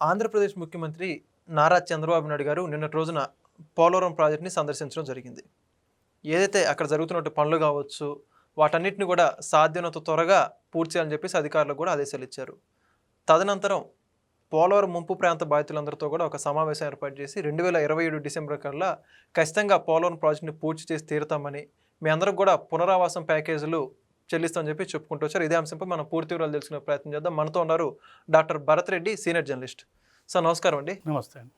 ఆంధ్రప్రదేశ్ ముఖ్యమంత్రి నారా చంద్రబాబు నాయుడు గారు నిన్నటి రోజున పోలవరం ప్రాజెక్ట్‌ని సందర్శించడం జరిగింది. ఏదైతే అక్కడ జరుగుతున్నటువంటి పనులు కావచ్చు, వాటన్నిటిని కూడా సాధ్యమైనంత త్వరగా పూర్తి చేయాలని చెప్పేసి అధికారులకు కూడా ఆదేశాలిచ్చారు. తదనంతరం పోలవరం ముంపు ప్రాంత బాధితులందరితో కూడా ఒక సమావేశం ఏర్పాటు చేసి 2027 డిసెంబర్ కల్లా ఖచ్చితంగా పోలవరం ప్రాజెక్ట్‌ని పూర్తి చేసి తీరుతామని, మీ అందరికి కూడా పునరావాసం ప్యాకేజీలు చెల్లిస్తామని చెప్పి చెప్పుకుంటూ వచ్చారు. ఇదే అంశంపై మనం పూర్తి వివరాలు తెలుసుకునే ప్రయత్నం చేద్దాం. మనతో ఉన్నారు doctor Bharat Reddy, senior journalist. Sir నమస్కారం అండి. నమస్తే అండి.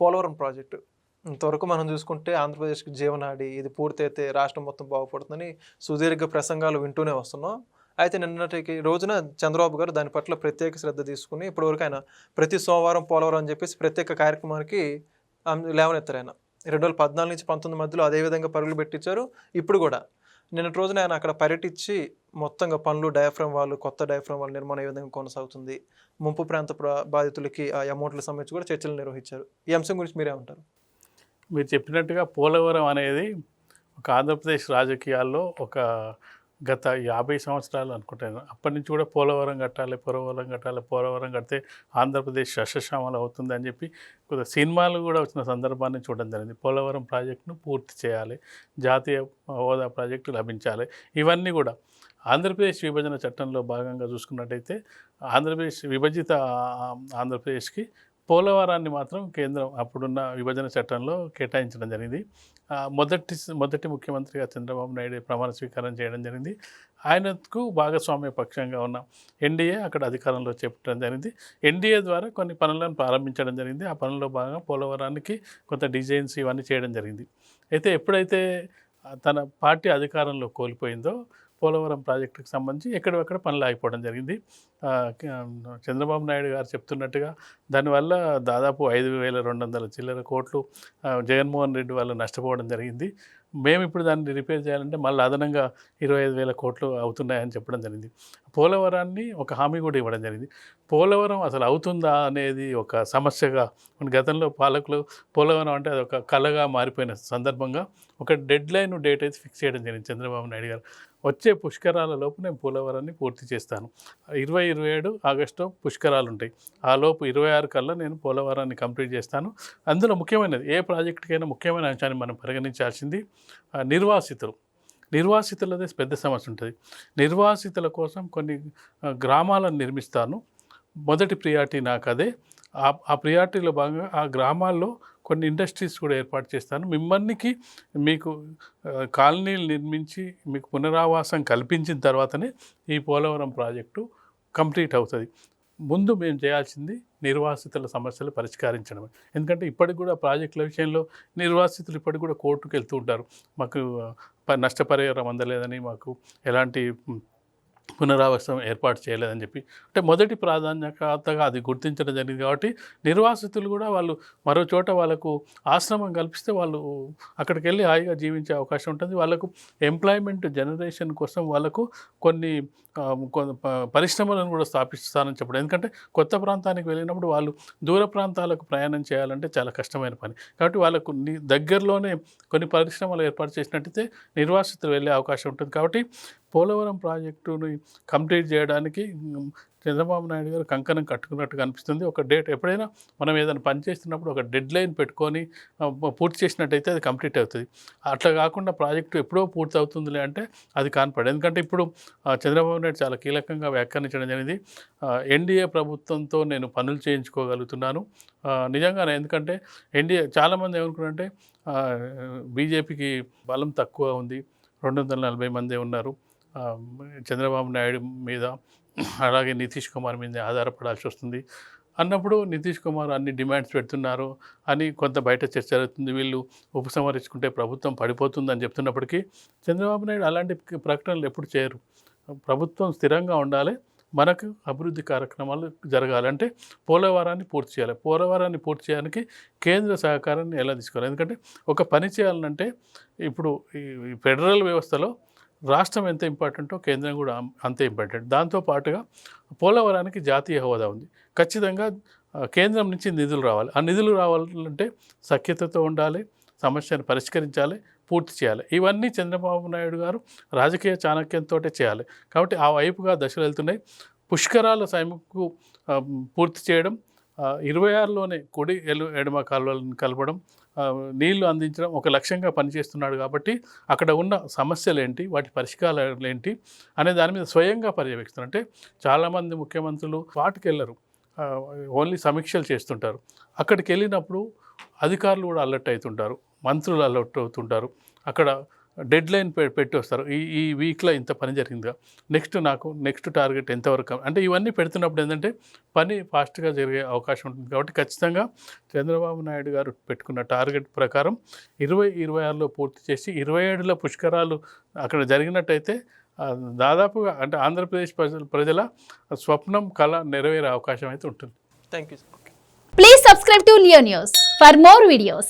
పోలవరం ప్రాజెక్టు ఇంతవరకు మనం చూసుకుంటే ఆంధ్రప్రదేశ్‌కి జీవనాడి. ఇది పూర్తయితే రాష్ట్రం మొత్తం బాగుపడుతుందని సుదీర్ఘ ప్రసంగాలు వింటూనే వస్తున్నాం. అయితే నిన్నటికి రోజున చంద్రబాబు గారు దాని పట్ల ప్రత్యేక శ్రద్ధ తీసుకొని ఇప్పటివరకు ఆయన ప్రతి సోమవారం పోలవరం అని చెప్పేసి ప్రత్యేక కార్యక్రమానికి లేవనెత్తారు ఆయన. 2014 నుంచి 19 మధ్యలో అదే విధంగా పరుగులు పెట్టించారు. ఇప్పుడు కూడా నిన్నటి రోజున ఆయన అక్కడ పర్యటించి మొత్తంగా పనులు, డయాఫ్రామ్ వాల్, కొత్త డయాఫ్రామ్ వాల్ నిర్మాణం ఏ విధంగా కొనసాగుతుంది, ముంపు ప్రాంత బాధితులకి ఆ అమౌంట్లకు సంబంధించి కూడా చర్చలు నిర్వహించారు. ఈ అంశం గురించి మీరేమంటారు? మీరు చెప్పినట్టుగా పోలవరం అనేది ఒక ఆంధ్రప్రదేశ్ రాజకీయాల్లో ఒక గత 50 సంవత్సరాలు అనుకుంటాను. అప్పటి నుంచి కూడా పోలవరం కట్టాలి, పోలవరం కట్టాలి, పోలవరం కడితే ఆంధ్రప్రదేశ్ సస్యశ్యామలం అవుతుంది అని చెప్పి కొంత సినిమాలు కూడా వచ్చిన సందర్భాన్ని చూడడం జరిగింది. పోలవరం ప్రాజెక్టును పూర్తి చేయాలి, జాతీయ హోదా ప్రాజెక్టు లభించాలి. ఇవన్నీ కూడా ఆంధ్రప్రదేశ్ విభజన చట్టంలో భాగంగా చూసుకున్నట్టయితే ఆంధ్రప్రదేశ్ విభజిత ఆంధ్రప్రదేశ్కి పోలవరాన్ని మాత్రం కేంద్రం అప్పుడున్న విభజన చట్టంలో కేటాయించడం జరిగింది. మొదటి ముఖ్యమంత్రిగా చంద్రబాబు నాయుడు ప్రమాణ స్వీకారం చేయడం జరిగింది. ఆయనకు భాగస్వామ్య పక్షంగా ఉన్న ఎన్డీఏ అక్కడ అధికారంలో చేపట్టడం జరిగింది. ఎన్డీఏ ద్వారా కొన్ని పనులను ప్రారంభించడం జరిగింది. ఆ పనుల్లో భాగంగా పోలవరానికి కొంత డిజైన్స్ ఇవన్నీ చేయడం జరిగింది. అయితే ఎప్పుడైతే తన పార్టీ అధికారంలో కోల్పోయిందో పోలవరం ప్రాజెక్టుకు సంబంధించి ఎక్కడెక్కడ పనులు ఆగిపోవడం జరిగింది. చంద్రబాబు నాయుడు గారు చెప్తున్నట్టుగా దానివల్ల దాదాపు 5,200 చిల్లర కోట్లు జగన్మోహన్ రెడ్డి వాళ్ళు నష్టపోవడం జరిగింది. మేము ఇప్పుడు దాన్ని రిపేర్ చేయాలంటే మళ్ళీ అదనంగా 25,000 కోట్లు అవుతున్నాయని చెప్పడం జరిగింది. పోలవరాన్ని ఒక హామీ కూడా ఇవ్వడం జరిగింది. పోలవరం అసలు అవుతుందా అనేది ఒక సమస్యగా గతంలో పాలకులు పోలవరం అంటే అది ఒక కళగా మారిపోయిన సందర్భంగా ఒక డెడ్ డేట్ అయితే ఫిక్స్ చేయడం జరిగింది చంద్రబాబు నాయుడు గారు. వచ్చే పుష్కరాల లోపు నేను పోలవరాన్ని పూర్తి చేస్తాను. 27 ఆగస్టు పుష్కరాలు ఉంటాయి. ఆ లోపు 26 కల్లా నేను పోలవరాన్ని కంప్లీట్ చేస్తాను. అందులో ముఖ్యమైనది ఏ ప్రాజెక్టుకైనా ముఖ్యమైన అంశాన్ని మనం పరిగణించాల్సింది నిర్వాసితులదే పెద్ద సమస్య ఉంటుంది. నిర్వాసితుల కోసం కొన్ని గ్రామాలను నిర్మిస్తాను. మొదటి ప్రియారిటీ నాకు అదే. ఆ ప్రియారిటీలో భాగంగా ఆ గ్రామాల్లో కొన్ని ఇండస్ట్రీస్ కూడా ఏర్పాటు చేస్తాను. మీకు కాలనీలు నిర్మించి మీకు పునరావాసం కల్పించిన తర్వాతనే ఈ పోలవరం ప్రాజెక్టు కంప్లీట్ అవుతుంది. ముందు మేము చేయాల్సింది నిర్వాసితుల సమస్యలు పరిష్కరించడమే. ఎందుకంటే ఇప్పటికి కూడా ప్రాజెక్టుల విషయంలో నిర్వాసితులు ఇప్పటికి కూడా కోర్టుకు వెళ్తూ ఉంటారు. మాకు నష్టపరిహారం అందలేదని, మాకు ఎలాంటి పునరావాసం ఏర్పాటు చేయలేదని చెప్పి. అంటే మొదటి ప్రాధాన్యతగా అది గుర్తించడం జరిగింది. కాబట్టి నిర్వాసితులు కూడా వాళ్ళు మరో చోట వాళ్ళకు ఆశ్రమం కల్పిస్తే వాళ్ళు అక్కడికి వెళ్ళి హాయిగా జీవించే అవకాశం ఉంటుంది. వాళ్ళకు ఎంప్లాయ్మెంట్ జనరేషన్ కోసం వాళ్ళకు కొన్ని పరిశ్రమలను కూడా స్థాపిస్తానని చెప్పడం. ఎందుకంటే కొత్త ప్రాంతానికి వెళ్ళినప్పుడు వాళ్ళు దూర ప్రాంతాలకు ప్రయాణం చేయాలంటే చాలా కష్టమైన పని. కాబట్టి వాళ్ళకు దగ్గరలోనే కొన్ని పరిశ్రమలు ఏర్పాటు చేసినట్టయితే నిర్వాసితులు వెళ్ళే అవకాశం ఉంటుంది. కాబట్టి పోలవరం ప్రాజెక్టుని కంప్లీట్ చేయడానికి చంద్రబాబు నాయుడు గారు కంకణం కట్టుకున్నట్టుగా అనిపిస్తుంది. ఒక డేట్ ఎప్పుడైనా మనం ఏదైనా పని చేస్తున్నప్పుడు ఒక డెడ్ లైన్ పెట్టుకొని పూర్తి చేసినట్టయితే అది కంప్లీట్ అవుతుంది. అట్లా కాకుండా ప్రాజెక్టు ఎప్పుడో పూర్తి అవుతుందిలే అంటే అది కాన్పడదు. ఎందుకంటే ఇప్పుడు చంద్రబాబు నాయుడు చాలా కీలకంగా వ్యాఖ్యానించడం జరిగింది. ఎన్డీఏ ప్రభుత్వంతో నేను పనులు చేయించుకోగలుగుతున్నాను నిజంగానే. ఎందుకంటే ఎన్డీఏ చాలామంది ఏమనుకున్నారంటే బీజేపీకి బలం తక్కువ ఉంది, 240 మందే ఉన్నారు చంద్రబాబు నాయుడు మీద, అలాగే నితీష్ కుమార్ మీద ఆధారపడాల్సి వస్తుంది అన్నప్పుడు నితీష్ కుమార్ అన్ని డిమాండ్స్ పెడుతున్నారు అని కొంత బయట చర్చ జరుగుతుంది. వీళ్ళు ఉపసంహరించుకుంటే ప్రభుత్వం పడిపోతుందని చెప్తున్నప్పటికీ చంద్రబాబు నాయుడు అలాంటి ప్రకటనలు ఎప్పుడు చేయరు. ప్రభుత్వం స్థిరంగా ఉండాలి, మనకు అభివృద్ధి కార్యక్రమాలు జరగాలంటే పోలవరాన్ని పూర్తి చేయాలి. పోలవరాన్ని పూర్తి చేయడానికి కేంద్ర సహకారాన్ని ఎలా తీసుకోవాలి? ఎందుకంటే ఒక పని చేయాలంటే ఇప్పుడు ఈ ఫెడరల్ వ్యవస్థలో రాష్ట్రం ఎంత ఇంపార్టెంటో కేంద్రం కూడా అంతే ఇంపార్టెంట్. దాంతోపాటుగా పోలవరానికి జాతీయ హోదా ఉంది. ఖచ్చితంగా కేంద్రం నుంచి నిధులు రావాలి. ఆ నిధులు రావాలంటే సఖ్యతతో ఉండాలి, సమస్యను పరిష్కరించాలి, పూర్తి చేయాలి. ఇవన్నీ చంద్రబాబు నాయుడు గారు రాజకీయ చాణక్యంతో చేయాలి. కాబట్టి ఆ వైపుగా దశలు వెళ్తున్నాయి. పుష్కరాల సమయంకు పూర్తి చేయడం, 26లోనే కుడి ఎడమ కాలువలను కలపడం, నీళ్లు అందించడం ఒక లక్ష్యంగా పనిచేస్తున్నాడు కాబట్టి అక్కడ ఉన్న సమస్యలు ఏంటి, వాటి పరిష్కారాలు ఏంటి అనే దాని మీద స్వయంగా పర్యవేక్షిస్తారు. అంటే చాలామంది ముఖ్యమంత్రులు వాటికి వెళ్ళరు, ఓన్లీ సమీక్షలు చేస్తుంటారు. అక్కడికి వెళ్ళినప్పుడు అధికారులు కూడా అలర్ట్ అవుతుంటారు, మంత్రులు అలర్ట్ అవుతుంటారు. అక్కడ డెడ్ లైన్ పెట్టి వస్తారు, ఈ వీక్లో ఇంత పని జరిగిందిగా, నెక్స్ట్ టార్గెట్ ఎంతవరకు, అంటే ఇవన్నీ పెడుతున్నప్పుడు ఏంటంటే పని ఫాస్ట్గా జరిగే అవకాశం ఉంటుంది. కాబట్టి ఖచ్చితంగా చంద్రబాబు నాయుడు గారు పెట్టుకున్న టార్గెట్ ప్రకారం 2026లో పూర్తి చేసి 27లో పుష్కరాలు అక్కడ జరిగినట్టయితే దాదాపుగా అంటే ఆంధ్రప్రదేశ్ ప్రజల స్వప్నం కళ నెరవేరే అవకాశం అయితే ఉంటుంది. Thank you. Please subscribe to Leo News for more videos.